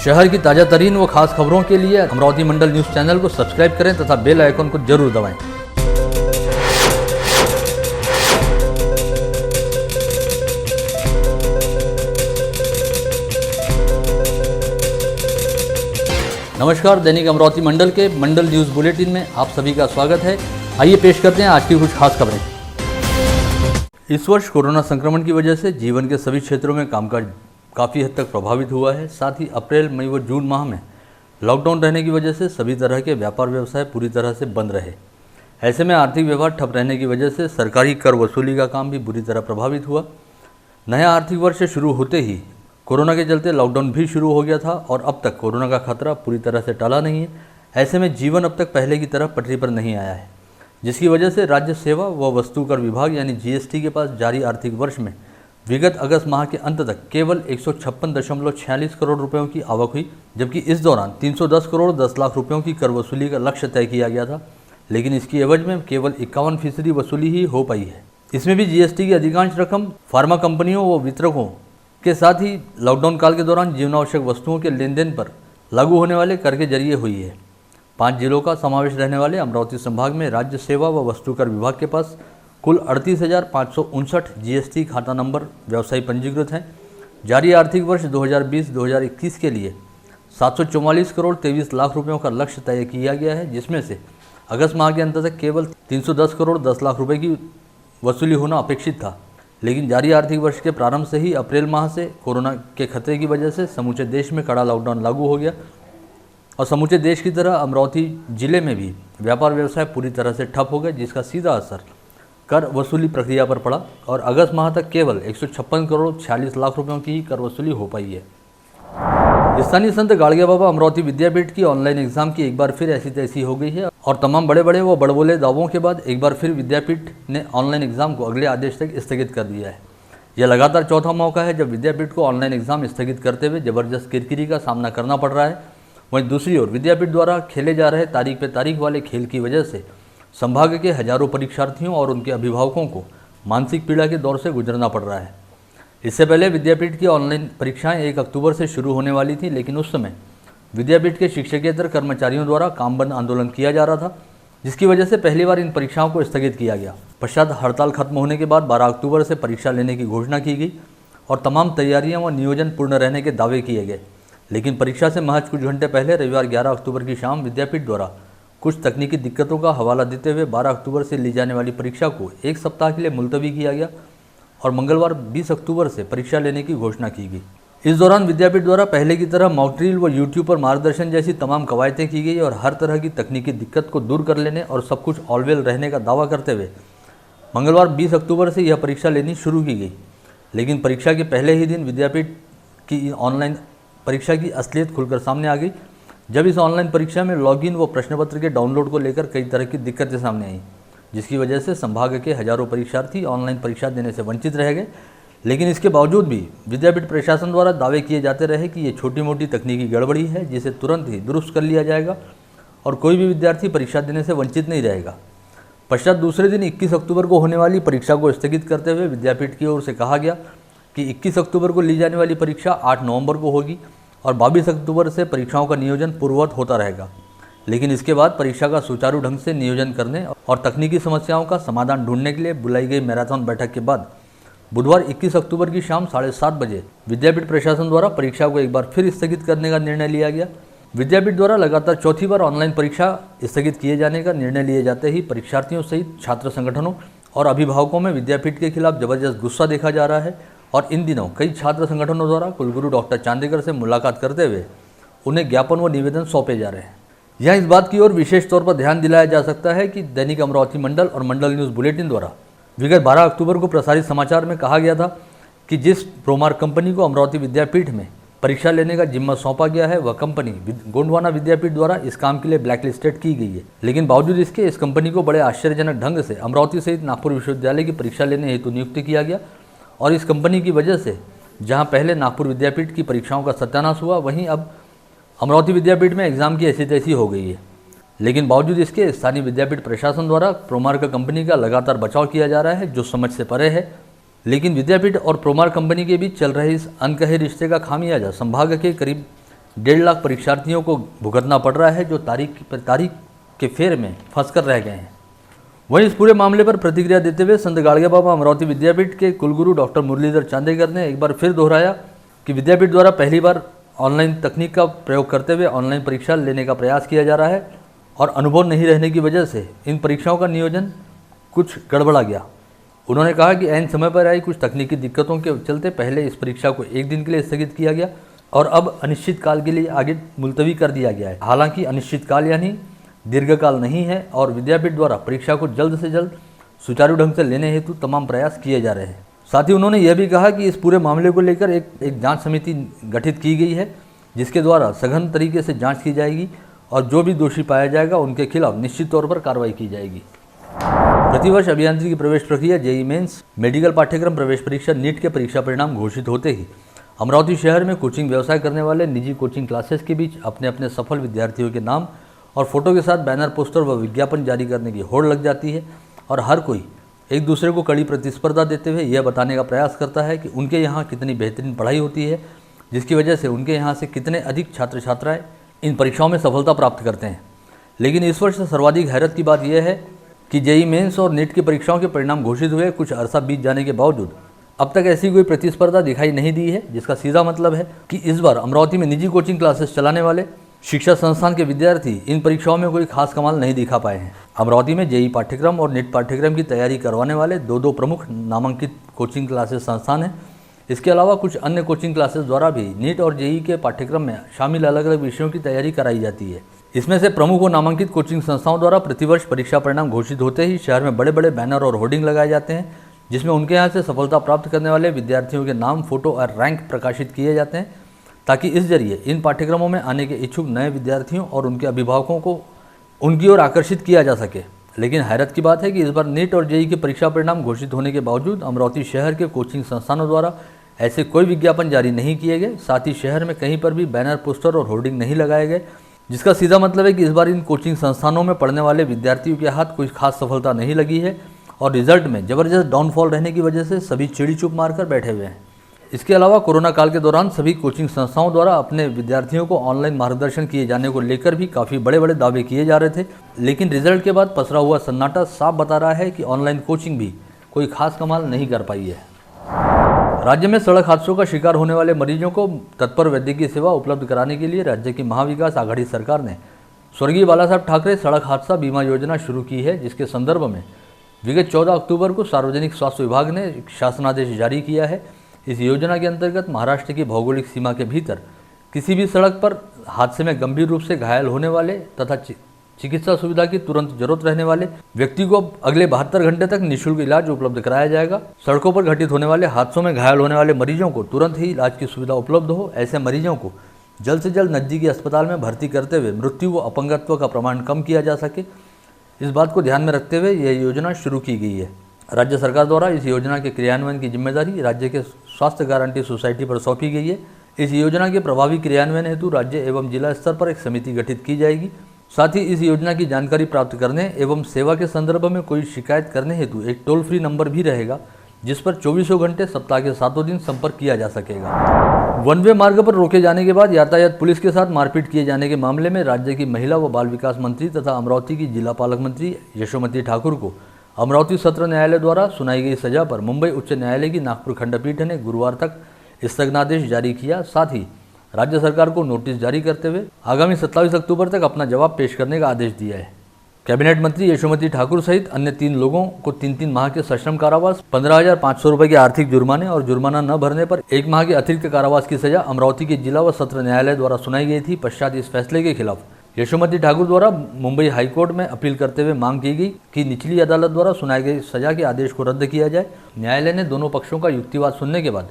शहर की ताज़ा तरीन व खास खबरों के लिए अमरावती मंडल न्यूज़ चैनल को सब्सक्राइब करें तथा बेल आइकन को जरूर दबाएं। नमस्कार, दैनिक अमरावती मंडल के मंडल न्यूज़ बुलेटिन में आप सभी का स्वागत है। आइए पेश करते हैं आज की कुछ खास खबरें। इस वर्ष कोरोना संक्रमण की वजह से जीवन के सभी क्षेत्रों में कामकाज काफ़ी हद तक प्रभावित हुआ है। साथ ही अप्रैल, मई व जून माह में लॉकडाउन रहने की वजह से सभी तरह के व्यापार व्यवसाय पूरी तरह से बंद रहे। ऐसे में आर्थिक व्यवहार ठप रहने की वजह से सरकारी कर वसूली का काम भी बुरी तरह प्रभावित हुआ। नया आर्थिक वर्ष शुरू होते ही कोरोना के चलते लॉकडाउन भी शुरू हो गया था और अब तक कोरोना का खतरा पूरी तरह से टला नहीं है। ऐसे में जीवन अब तक पहले की तरह पटरी पर नहीं आया है, जिसकी वजह से राज्य सेवा व वस्तु कर विभाग यानी जीएसटी के पास जारी आर्थिक वर्ष में विगत अगस्त माह के अंत तक केवल 156.46 करोड़ रुपयों की आवक हुई, जबकि इस दौरान 310 करोड़ 10 लाख रुपयों की कर वसूली का लक्ष्य तय किया गया था, लेकिन इसकी एवज में केवल 51% वसूली ही हो पाई है। इसमें भी जीएसटी की अधिकांश रकम फार्मा कंपनियों व वितरकों के साथ ही लॉकडाउन काल के दौरान जीवनावश्यक वस्तुओं के लेन देन पर लागू होने वाले कर के जरिए हुई है। 5 जिलों का समावेश रहने वाले अमरावती संभाग में राज्य सेवा व वस्तु कर विभाग के पास कुल 38,559 जीएसटी खाता नंबर व्यवसायी पंजीकृत हैं। जारी आर्थिक वर्ष 2020-2021 के लिए 744 करोड़ 23 लाख रुपयों का लक्ष्य तय किया गया है, जिसमें से अगस्त माह के अंत तक केवल 310 करोड़ 10 लाख रुपए की वसूली होना अपेक्षित था। लेकिन जारी आर्थिक वर्ष के प्रारंभ से ही अप्रैल माह से कोरोना के खतरे की वजह से समूचे देश में कड़ा लॉकडाउन लागू हो गया और समूचे देश की तरह अमरावती जिले में भी व्यापार व्यवसाय पूरी तरह से ठप हो गए, जिसका सीधा असर कर वसूली प्रक्रिया पर पड़ा और अगस्त माह तक केवल 156 करोड़ 46 लाख रुपयों की कर वसूली हो पाई है। स्थानीय संत गाड़गे बाबा अमरावती विद्यापीठ की ऑनलाइन एग्जाम की एक बार फिर ऐसी तैसी हो गई है और तमाम बड़े बड़े व बड़बोले दावों के बाद एक बार फिर विद्यापीठ ने ऑनलाइन एग्जाम को अगले आदेश तक स्थगित कर दिया है। यह लगातार चौथा मौका है जब विद्यापीठ को ऑनलाइन एग्जाम स्थगित करते हुए जबरदस्त किरकिरी का सामना करना पड़ रहा है। वहीं दूसरी ओर विद्यापीठ द्वारा खेले जा रहे तारीख पे तारीख वाले खेल की वजह से संभाग के हजारों परीक्षार्थियों और उनके अभिभावकों को मानसिक पीड़ा के दौर से गुजरना पड़ रहा है। इससे पहले विद्यापीठ की ऑनलाइन परीक्षाएं 1 अक्टूबर से शुरू होने वाली थी, लेकिन उस समय विद्यापीठ के शिक्षकेतर कर्मचारियों द्वारा काम बंद आंदोलन किया जा रहा था, जिसकी वजह से पहली बार इन परीक्षाओं को स्थगित किया गया। पश्चात हड़ताल खत्म होने के बाद 12 अक्टूबर से परीक्षा लेने की घोषणा की गई और तमाम तैयारियां व नियोजन पूर्ण रहने के दावे किए गए। लेकिन परीक्षा से महज कुछ घंटे पहले रविवार 11 अक्टूबर की शाम विद्यापीठ द्वारा कुछ तकनीकी दिक्कतों का हवाला देते हुए 12 अक्टूबर से ली जाने वाली परीक्षा को 1 सप्ताह के लिए मुलतवी किया गया और मंगलवार 20 अक्टूबर से परीक्षा लेने की घोषणा की गई। इस दौरान विद्यापीठ द्वारा पहले की तरह मॉक ड्रिल व यूट्यूब पर मार्गदर्शन जैसी तमाम कवायतें की गई और हर तरह की तकनीकी दिक्कत को दूर कर लेने और सब कुछ ऑलवेल रहने का दावा करते हुए मंगलवार 20 अक्टूबर से यह परीक्षा लेनी शुरू की गई। लेकिन परीक्षा के पहले ही दिन विद्यापीठ की ऑनलाइन परीक्षा की असलियत खुलकर सामने आ गई, जब इस ऑनलाइन परीक्षा में लॉगिन व प्रश्नपत्र के डाउनलोड को लेकर कई तरह की दिक्कतें सामने आईं, जिसकी वजह से संभाग के हजारों परीक्षार्थी ऑनलाइन परीक्षा देने से वंचित रह गए। लेकिन इसके बावजूद भी विद्यापीठ प्रशासन द्वारा दावे किए जाते रहे कि ये छोटी मोटी तकनीकी गड़बड़ी है, जिसे तुरंत ही दुरुस्त कर लिया जाएगा और कोई भी विद्यार्थी परीक्षा देने से वंचित नहीं रहेगा। पश्चात दूसरे दिन 21 अक्टूबर को होने वाली परीक्षा को स्थगित करते हुए विद्यापीठ की ओर से कहा गया कि 21 अक्टूबर को ली जाने वाली परीक्षा 8 नवंबर को होगी और 22 अक्टूबर से परीक्षाओं का नियोजन पूर्ववत होता रहेगा। लेकिन इसके बाद परीक्षा का सुचारू ढंग से नियोजन करने और तकनीकी समस्याओं का समाधान ढूंढने के लिए बुलाई गई मैराथन बैठक के बाद बुधवार 21 अक्टूबर की शाम 7:30 बजे विद्यापीठ प्रशासन द्वारा परीक्षा को एक बार फिर स्थगित करने का निर्णय लिया गया। विद्यापीठ द्वारा लगातार चौथी बार ऑनलाइन परीक्षा स्थगित किए जाने का निर्णय लिए जाते ही परीक्षार्थियों सहित छात्र संगठनों और अभिभावकों में विद्यापीठ के खिलाफ जबरदस्त गुस्सा देखा जा रहा है और इन दिनों कई छात्र संगठनों द्वारा कुलगुरु डॉक्टर चांदेकर से मुलाकात करते हुए उन्हें ज्ञापन व निवेदन सौंपे जा रहे हैं। यहाँ इस बात की ओर विशेष तौर पर ध्यान दिलाया जा सकता है कि दैनिक अमरावती मंडल और मंडल न्यूज़ बुलेटिन द्वारा विगत 12 अक्टूबर को प्रसारित समाचार में कहा गया था कि जिस प्रोमार कंपनी को अमरावती विद्यापीठ में परीक्षा लेने का जिम्मा सौंपा गया है, वह कंपनी गोंडवाना विद्यापीठ द्वारा इस काम के लिए ब्लैकलिस्टेड की गई है। लेकिन बावजूद इसके इस कंपनी को बड़े आश्चर्यजनक ढंग से अमरावती सहित नागपुर विश्वविद्यालय की परीक्षा लेने हेतु नियुक्त किया गया और इस कंपनी की वजह से जहां पहले नागपुर विद्यापीठ की परीक्षाओं का सत्यानाश हुआ, वहीं अब अमरावती विद्यापीठ में एग्जाम की ऐसी तैसी हो गई है। लेकिन बावजूद इसके स्थानीय विद्यापीठ प्रशासन द्वारा प्रोमार्क कंपनी का लगातार बचाव किया जा रहा है, जो समझ से परे है। लेकिन विद्यापीठ और प्रोमार कंपनी के बीच चल रहे इस अनकहे रिश्ते का खामियाजा संभाग के करीब 1.5 लाख परीक्षार्थियों को भुगतना पड़ रहा है जो तारीख पर तारीख के फेर में फंसकर रह गए हैं। वहीं इस पूरे मामले पर प्रतिक्रिया देते हुए संत गाड़गे बाबा अमरावती विद्यापीठ के कुलगुरु डॉक्टर मुरलीधर चांदेकर ने एक बार फिर दोहराया कि विद्यापीठ द्वारा पहली बार ऑनलाइन तकनीक का प्रयोग करते हुए ऑनलाइन परीक्षा लेने का प्रयास किया जा रहा है और अनुभव नहीं रहने की वजह से इन परीक्षाओं का नियोजन कुछ गड़बड़ा गया। उन्होंने कहा कि ऐन समय पर आई कुछ तकनीकी दिक्कतों के चलते पहले इस परीक्षा को एक दिन के लिए स्थगित किया गया और अब अनिश्चित काल के लिए आगे मुलतवी कर दिया गया है। हालांकि अनिश्चित काल यानी दीर्घकाल नहीं है और विद्यापीठ द्वारा परीक्षा को जल्द से जल्द सुचारू ढंग से लेने हेतु तमाम प्रयास किए जा रहे हैं। साथ ही उन्होंने यह भी कहा कि इस पूरे मामले को लेकर एक जांच समिति गठित की गई है जिसके द्वारा सघन तरीके से जांच की जाएगी और जो भी दोषी पाया जाएगा उनके खिलाफ निश्चित तौर पर कार्रवाई की जाएगी। प्रतिवर्ष अभियांत्रिकी प्रवेश प्रक्रिया जेईई मेंस मेडिकल पाठ्यक्रम प्रवेश परीक्षा नीट के परीक्षा परिणाम घोषित होते ही अमरावती शहर में कोचिंग व्यवसाय करने वाले निजी कोचिंग क्लासेस के बीच अपने अपने सफल विद्यार्थियों के नाम और फोटो के साथ बैनर, पोस्टर व विज्ञापन जारी करने की होड़ लग जाती है और हर कोई एक दूसरे को कड़ी प्रतिस्पर्धा देते हुए यह बताने का प्रयास करता है कि उनके यहाँ कितनी बेहतरीन पढ़ाई होती है, जिसकी वजह से उनके यहाँ से कितने अधिक छात्र छात्राएँ इन परीक्षाओं में सफलता प्राप्त करते हैं। लेकिन इस वर्ष सर्वाधिक हैरत की बात यह है कि जेईई मेंस और नीट की परीक्षाओं के परिणाम घोषित हुए कुछ अरसा बीत जाने के बावजूद अब तक ऐसी कोई प्रतिस्पर्धा दिखाई नहीं दी है, जिसका सीधा मतलब है कि इस बार अमरावती में निजी कोचिंग क्लासेस चलाने वाले शिक्षा संस्थान के विद्यार्थी इन परीक्षाओं में कोई खास कमाल नहीं दिखा पाए हैं। अमरावती में जेईई पाठ्यक्रम और नीट पाठ्यक्रम की तैयारी करवाने वाले दो प्रमुख नामांकित कोचिंग क्लासेस संस्थान हैं। इसके अलावा कुछ अन्य कोचिंग क्लासेस द्वारा भी नीट और जेईई के पाठ्यक्रम में शामिल अलग अलग विषयों की तैयारी कराई जाती है। इसमें से प्रमुख और नामांकित कोचिंग संस्थाओं द्वारा प्रतिवर्ष परीक्षा परिणाम घोषित होते ही शहर में बड़े बड़े बैनर और होर्डिंग लगाए जाते हैं, जिसमें उनके यहाँ से सफलता प्राप्त करने वाले विद्यार्थियों के नाम, फोटो और रैंक प्रकाशित किए जाते हैं ताकि इस जरिए इन पाठ्यक्रमों में आने के इच्छुक नए विद्यार्थियों और उनके अभिभावकों को उनकी ओर आकर्षित किया जा सके। लेकिन हैरत की बात है कि इस बार नीट और जेईई के परीक्षा परिणाम घोषित होने के बावजूद अमरावती शहर के कोचिंग संस्थानों द्वारा ऐसे कोई विज्ञापन जारी नहीं किए गए। साथ ही शहर में कहीं पर भी बैनर, पोस्टर और होर्डिंग नहीं लगाए गए, जिसका सीधा मतलब है कि इस बार इन कोचिंग संस्थानों में पढ़ने वाले विद्यार्थियों के हाथ कोई खास सफलता नहीं लगी है और रिजल्ट में जबरदस्त डाउनफॉल रहने की वजह से सभी चिड़ी चुप मारकर बैठे हुए हैं। इसके अलावा कोरोना काल के दौरान सभी कोचिंग संस्थाओं द्वारा अपने विद्यार्थियों को ऑनलाइन मार्गदर्शन किए जाने को लेकर भी काफ़ी बड़े बड़े दावे किए जा रहे थे, लेकिन रिजल्ट के बाद पसरा हुआ सन्नाटा साफ बता रहा है कि ऑनलाइन कोचिंग भी कोई खास कमाल नहीं कर पाई है। राज्य में सड़क हादसों का शिकार होने वाले मरीजों को तत्पर वैद्यकीय सेवा उपलब्ध कराने के लिए राज्य की महाविकास आघाड़ी सरकार ने स्वर्गीय बाला साहब ठाकरे सड़क हादसा बीमा योजना शुरू की है, जिसके संदर्भ में विगत 14 अक्टूबर को सार्वजनिक स्वास्थ्य विभाग ने एक शासनादेश जारी किया है। इस योजना के अंतर्गत महाराष्ट्र की भौगोलिक सीमा के भीतर किसी भी सड़क पर हादसे में गंभीर रूप से घायल होने वाले तथा चिकित्सा सुविधा की तुरंत जरूरत रहने वाले व्यक्ति को अगले 72 घंटे तक निःशुल्क इलाज उपलब्ध कराया जाएगा। सड़कों पर घटित होने वाले हादसों में घायल होने वाले मरीजों को तुरंत ही इलाज की सुविधा उपलब्ध हो। ऐसे मरीजों को जल्द से जल्द नजदीकी अस्पताल में भर्ती करते हुए मृत्यु व अपंगत्व का प्रमाण कम किया जा सके, इस बात को ध्यान में रखते हुए यह योजना शुरू की गई है। राज्य सरकार द्वारा इस योजना के क्रियान्वयन की जिम्मेदारी राज्य के स्वास्थ्य गारंटी सोसाइटी पर सौंपी गई है। इस योजना के प्रभावी क्रियान्वयन हेतु राज्य एवं जिला स्तर पर एक समिति गठित की जाएगी। साथ ही इस योजना की जानकारी प्राप्त करने एवं सेवा के संदर्भ में कोई शिकायत करने हेतु एक टोल फ्री नंबर भी रहेगा, जिस पर 24 घंटे सप्ताह के 7 दिन संपर्क किया जा सकेगा। वन वे मार्ग पर रोके जाने के बाद यातायात पुलिस के साथ मारपीट किए जाने के मामले में राज्य की महिला व बाल विकास मंत्री तथा अमरावती की जिला पालक मंत्री यशोमती ठाकुर को अमरावती सत्र न्यायालय द्वारा सुनाई गई सजा पर मुंबई उच्च न्यायालय की नागपुर खंडपीठ ने गुरुवार तक स्थगनादेश जारी किया। साथ ही राज्य सरकार को नोटिस जारी करते हुए आगामी 27 अक्टूबर तक अपना जवाब पेश करने का आदेश दिया है। कैबिनेट मंत्री यशोमती ठाकुर सहित अन्य 3 लोगों को 3 माह के सश्रम कारावास, 15,500 रुपये के आर्थिक जुर्माने और जुर्माना न भरने पर 1 माह के अतिरिक्त कारावास की सजा अमरावती के जिला व सत्र न्यायालय द्वारा सुनाई गई थी। पश्चात इस फैसले के खिलाफ यशोमती ठाकुर द्वारा मुंबई हाईकोर्ट में अपील करते हुए मांग की गई कि निचली अदालत द्वारा सुनाई गई सजा के आदेश को रद्द किया जाए। न्यायालय ने दोनों पक्षों का युक्तिवाद सुनने के बाद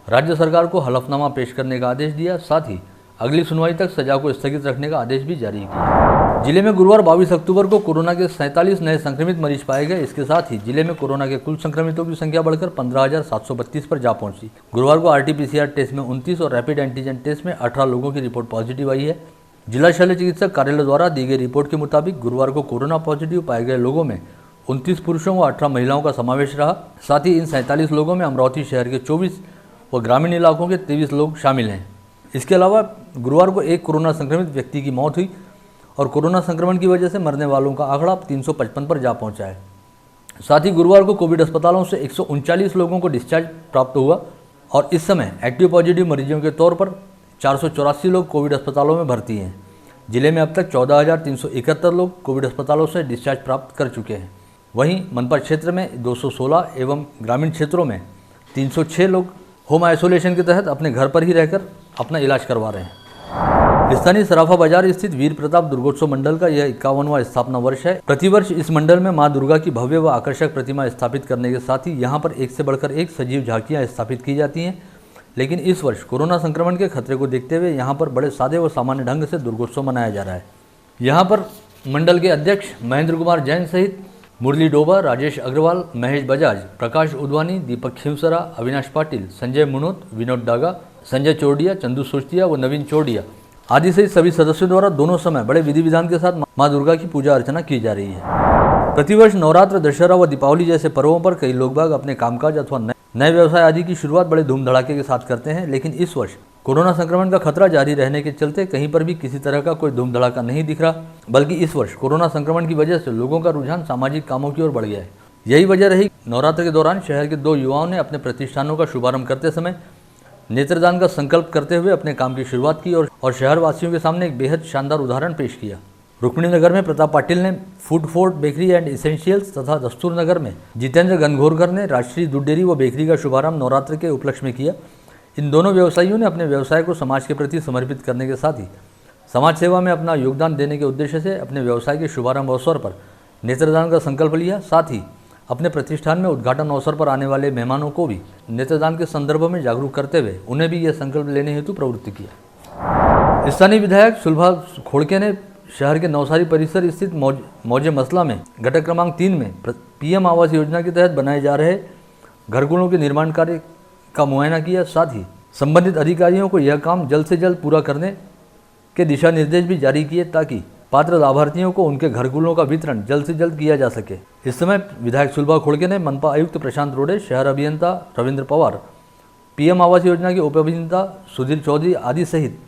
राज्य सरकार को हलफनामा पेश करने का आदेश दिया। साथ ही अगली सुनवाई तक सजा को स्थगित रखने का आदेश भी जारी किया। जिले में गुरुवार 22 अक्टूबर को कोरोना के 47 नए संक्रमित मरीज पाए गए। इसके साथ ही जिले में कोरोना के कुल संक्रमितों की संख्या बढ़कर 15,732 पर जा पहुंची। गुरुवार को RT-PCR टेस्ट में 29 और रैपिड एंटीजन टेस्ट में 18 लोगों की रिपोर्ट पॉजिटिव आई है। जिला शल्य चिकित्सक कार्यालय द्वारा दी गई रिपोर्ट के मुताबिक गुरुवार को कोरोना पॉजिटिव पाए गए लोगों में 29 पुरुषों व 18 महिलाओं का समावेश रहा। साथ ही इन 47 लोगों में अमरावती शहर के 24 व ग्रामीण इलाकों के 23 लोग शामिल हैं। इसके अलावा गुरुवार को एक कोरोना संक्रमित व्यक्ति की मौत हुई और कोरोना संक्रमण की वजह से मरने वालों का आंकड़ा 355 पर जा पहुंचा है। साथ ही गुरुवार को कोविड अस्पतालों से 139 लोगों को डिस्चार्ज प्राप्त हुआ और इस समय एक्टिव पॉजिटिव मरीजों के तौर पर 484 लोग कोविड अस्पतालों में भर्ती हैं। जिले में अब तक 14,371 लोग कोविड अस्पतालों से डिस्चार्ज प्राप्त कर चुके हैं। वहीं मनपा क्षेत्र में 216 एवं ग्रामीण क्षेत्रों में 306 लोग होम आइसोलेशन के तहत अपने घर पर ही रहकर अपना इलाज करवा रहे हैं। स्थानीय सराफा बाजार स्थित वीर प्रताप दुर्गोत्सव मंडल का यह 51वां स्थापना वर्ष है। प्रतिवर्ष इस मंडल में मां दुर्गा की भव्य व आकर्षक प्रतिमा स्थापित करने के साथ ही यहां पर एक से बढ़कर एक सजीव झांकियां स्थापित की जाती हैं। लेकिन इस वर्ष कोरोना संक्रमण के खतरे को देखते हुए यहां पर बड़े सादे व सामान्य ढंग से दुर्गोत्सव मनाया जा रहा है। यहां पर मंडल के अध्यक्ष महेंद्र कुमार जैन सहित मुरली डोबा, राजेश अग्रवाल, महेश बजाज, प्रकाश उद्वानी, दीपक खिवसरा, अविनाश पाटिल, संजय मुनोत, विनोद डागा, संजय चोरडिया, चंदू सोचतिया व नवीन चोरडिया आदि सहित सभी सदस्यों द्वारा दोनों समय बड़े विधि विधान के साथ मां दुर्गा की पूजा अर्चना की जा रही है। प्रतिवर्ष नवरात्र, दशहरा व दीपावली जैसे पर्वों पर कई लोग बाग अपने कामकाज अथवा नए व्यवसाय आदि की शुरुआत बड़े धूम धड़ाके के साथ करते हैं। लेकिन इस वर्ष कोरोना संक्रमण का खतरा जारी रहने के चलते कहीं पर भी किसी तरह का कोई धूम धड़ाका नहीं दिख रहा, बल्कि इस वर्ष कोरोना संक्रमण की वजह से लोगों का रुझान सामाजिक कामों की ओर बढ़ गया है। यही वजह रही नवरात्र के दौरान शहर के 2 युवाओं ने अपने प्रतिष्ठानों का शुभारंभ करते समय नेत्रदान का संकल्प करते हुए अपने काम की शुरुआत की और शहर वासियों के सामने एक बेहद शानदार उदाहरण पेश किया। रुक्मिणी नगर में प्रताप पाटिल ने food fort bakery and essentials तथा दस्तूर नगर में जितेंद्र गनघोरकर ने राष्ट्रीय दूध डेयरी व बेकरी का शुभारंभ नवरात्र के उपलक्ष्य में किया। इन दोनों व्यवसायियों ने अपने व्यवसाय को समाज के प्रति समर्पित करने के साथ ही समाज सेवा में अपना योगदान देने के उद्देश्य से अपने व्यवसाय के शुभारंभ अवसर पर नेत्रदान का संकल्प लिया। साथ ही अपने प्रतिष्ठान में उद्घाटन अवसर पर आने वाले मेहमानों को भी नेत्रदान के संदर्भ में जागरूक करते हुए उन्हें भी यह संकल्प लेने हेतु प्रवृत्त किया। स्थानीय विधायक सुलभा खोड़के ने शहर के नवसारी परिसर स्थित मौजे मसला में घटक क्रमांक 3 में पीएम आवास योजना के तहत बनाए जा रहे घरकुलों के निर्माण कार्य का मुआयना किया। साथ ही संबंधित अधिकारियों को यह काम जल्द से जल्द पूरा करने के दिशा निर्देश भी जारी किए ताकि पात्र लाभार्थियों को उनके घरकुलों का वितरण जल्द से जल्द किया जा सके। इस समय विधायक सुलभा खोड़के ने मनपा आयुक्त प्रशांत रोडे, शहर अभियंता रविंद्र पवार, पीएम आवास योजना के उप अभियंता सुधीर चौधरी आदि सहित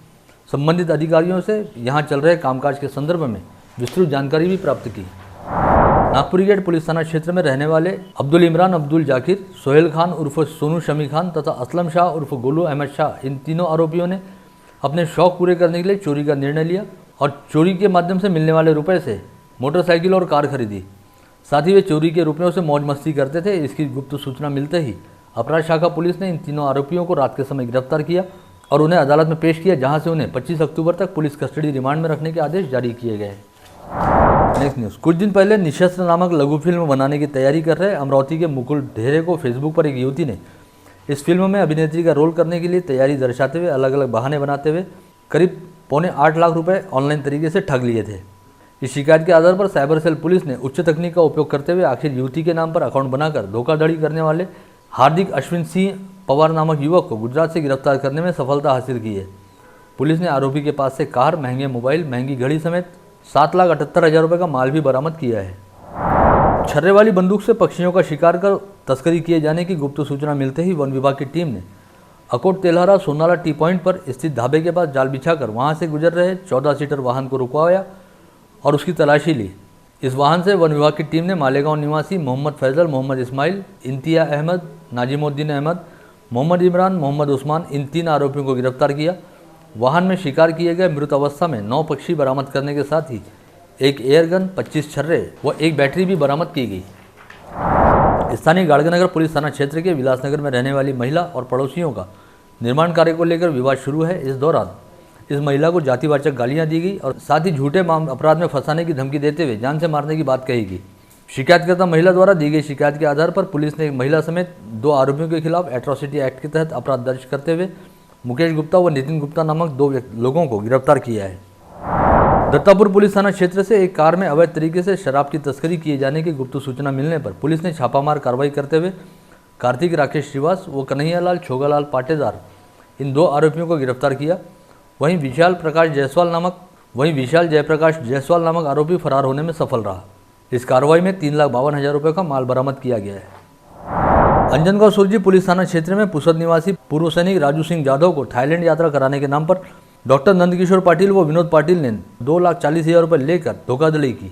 संबंधित अधिकारियों से यहां चल रहे कामकाज के संदर्भ में विस्तृत जानकारी भी प्राप्त की। नागपुरी गेट पुलिस थाना क्षेत्र में रहने वाले अब्दुल इमरान अब्दुल जाकिर, सोहेल खान उर्फ सोनू शमी खान तथा असलम शाह उर्फ गोलू अहमद शाह, इन तीनों आरोपियों ने अपने शौक पूरे करने के लिए चोरी का निर्णय लिया और चोरी के माध्यम से मिलने वाले रुपए से मोटरसाइकिल और कार खरीदी। साथ ही वे चोरी के रुपयों से मौज मस्ती करते थे। इसकी गुप्त सूचना मिलते ही अपराध शाखा पुलिस ने इन तीनों आरोपियों को रात के समय गिरफ्तार किया और उन्हें अदालत में पेश किया, जहां से उन्हें 25 अक्टूबर तक पुलिस कस्टडी रिमांड में रखने के आदेश जारी किए गए। Next news. कुछ दिन पहले निशस्त्र नामक लघु फिल्म बनाने की तैयारी कर रहे अमरावती के मुकुल ढेरे को फेसबुक पर एक युवती ने इस फिल्म में अभिनेत्री का रोल करने के लिए तैयारी दर्शाते हुए अलग अलग बहाने बनाते हुए करीब 8.25 लाख रुपए ऑनलाइन तरीके से ठग लिए थे। इस शिकायत के आधार पर साइबर सेल पुलिस ने उच्च तकनीक का उपयोग करते हुए आखिर युवती के नाम पर अकाउंट बनाकर धोखाधड़ी करने वाले हार्दिक अश्विन सिंह पवार नामक युवक को गुजरात से गिरफ्तार करने में सफलता हासिल की है। पुलिस ने आरोपी के पास से कार, महंगे मोबाइल, महंगी घड़ी समेत 7,78,000 रुपये का माल भी बरामद किया है। छर्रे वाली बंदूक से पक्षियों का शिकार कर तस्करी किए जाने की गुप्त सूचना मिलते ही वन विभाग की टीम ने अकोट तेल्हारा सोनाला टी पॉइंट पर स्थित ढाबे के पास जाल बिछाकर वहां से गुजर रहे 14 सीटर वाहन को रुकवाया और उसकी तलाशी ली। इस वाहन से वन विभाग की टीम ने मालेगांव निवासी मोहम्मद फैजल, मोहम्मद इस्माइल, इंतिया अहमद, नाजिमुद्दीन अहमद, मोहम्मद इमरान, मोहम्मद उस्मान, इन 3 आरोपियों को गिरफ्तार किया। वाहन में शिकार किए गए मृत अवस्था में 9 पक्षी बरामद करने के साथ ही एक एयरगन, 25 छर्रे व एक बैटरी भी बरामद की गई। स्थानीय गाड़गनगर पुलिस थाना क्षेत्र के विलासनगर में रहने वाली महिला और पड़ोसियों का निर्माण कार्य को लेकर विवाद शुरू है। इस दौरान इस महिला को जातिवाचक गालियां दी गई और साथ ही झूठे अपराध में फंसाने की धमकी देते हुए जान से मारने की बात कही गई। शिकायतकर्ता महिला द्वारा दी गई शिकायत के आधार पर पुलिस ने महिला समेत 2 आरोपियों के खिलाफ एट्रॉसिटी एक्ट के तहत अपराध दर्ज करते हुए मुकेश गुप्ता व नितिन गुप्ता नामक 2 लोगों को गिरफ्तार किया है। दत्तापुर पुलिस थाना क्षेत्र से एक कार में अवैध तरीके से शराब की तस्करी किए जाने की गुप्त सूचना मिलने पर पुलिस ने छापामार कार्रवाई करते हुए कार्तिक राकेश श्रीवास व कन्हैयालाल छोगालाल पाटेदार, इन 2 आरोपियों को गिरफ्तार किया। वहीं विशाल जयप्रकाश जायसवाल नामक आरोपी फरार होने में सफल रहा। इस कार्रवाई में 3,52,000 रुपये का माल बरामद किया गया है। अंजनगांव सुरजी पुलिस थाना क्षेत्र में पुसद निवासी पूर्व सैनिक राजू सिंह जाधव को थाईलैंड यात्रा कराने के नाम पर डॉक्टर नंदकिशोर पाटिल व विनोद पाटिल ने 2,40,000 रुपये लेकर धोखाधड़ी की।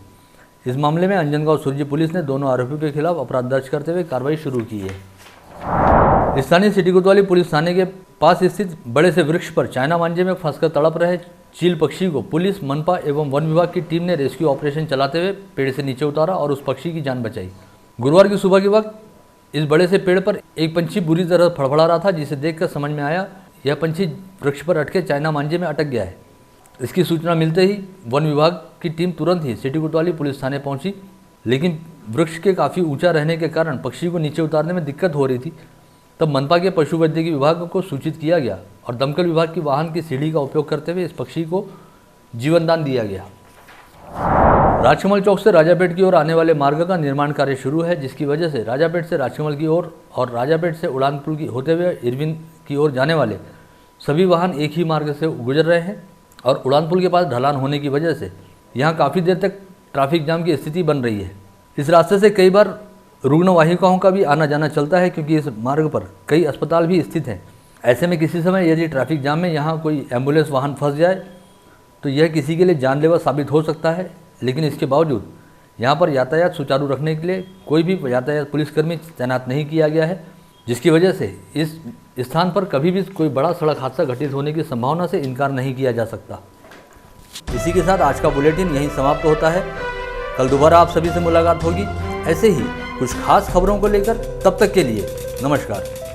इस मामले में अंजनगांव सुरजी पुलिस ने दोनों आरोपियों के खिलाफ अपराध दर्ज करते हुए कार्रवाई शुरू की है। स्थानीय सिटी कोतवाली पुलिस थाने के पास स्थित बड़े से वृक्ष पर चाइना मांझे में फंसकर तड़प रहे चील पक्षी को पुलिस, मनपा एवं वन विभाग की टीम ने रेस्क्यू ऑपरेशन चलाते हुए पेड़ से नीचे उतारा और उस पक्षी की जान बचाई। गुरुवार की सुबह के वक्त इस बड़े से पेड़ पर एक पंछी बुरी तरह फड़फड़ा रहा था, जिसे देखकर समझ में आया यह पंछी वृक्ष पर अटके चाइना मांझे में अटक गया है। इसकी सूचना मिलते ही वन विभाग की टीम तुरंत ही सिटी कोतवाली पुलिस थाने पहुंची, लेकिन वृक्ष के काफ़ी ऊंचा रहने के कारण पक्षी को नीचे उतारने में दिक्कत हो रही थी। तब मनपा के पशु वैद्यकीय विभाग को सूचित किया गया और दमकल विभाग की वाहन की सीढ़ी का उपयोग करते हुए इस पक्षी को जीवनदान दिया गया। राजकमल चौक से राजापेट की ओर आने वाले मार्ग का निर्माण कार्य शुरू है, जिसकी वजह से राजापेट से राजकमल की ओर और राजापेट से उड़ान पुल की होते हुए इरविन की ओर जाने वाले सभी वाहन एक ही मार्ग से गुजर रहे हैं और उड़ान पुल के पास ढलान होने की वजह से यहाँ काफ़ी देर तक ट्रैफिक जाम की स्थिति बन रही है। इस रास्ते से कई बार रुग्ण वाहिकाओं का भी आना जाना चलता है, क्योंकि इस मार्ग पर कई अस्पताल भी स्थित हैं। ऐसे में किसी समय यदि ट्रैफिक जाम में यहाँ कोई एम्बुलेंस वाहन फंस जाए तो यह किसी के लिए जानलेवा साबित हो सकता है। लेकिन इसके बावजूद यहाँ पर यातायात सुचारू रखने के लिए कोई भी यातायात पुलिसकर्मी तैनात नहीं किया गया है, जिसकी वजह से इस स्थान पर कभी भी कोई बड़ा सड़क हादसा घटित होने की संभावना से इनकार नहीं किया जा सकता। इसी के साथ आज का बुलेटिन यहीं समाप्त होता है। कल दोबारा आप सभी से मुलाकात होगी ऐसे ही कुछ खास खबरों को लेकर। तब तक के लिए नमस्कार।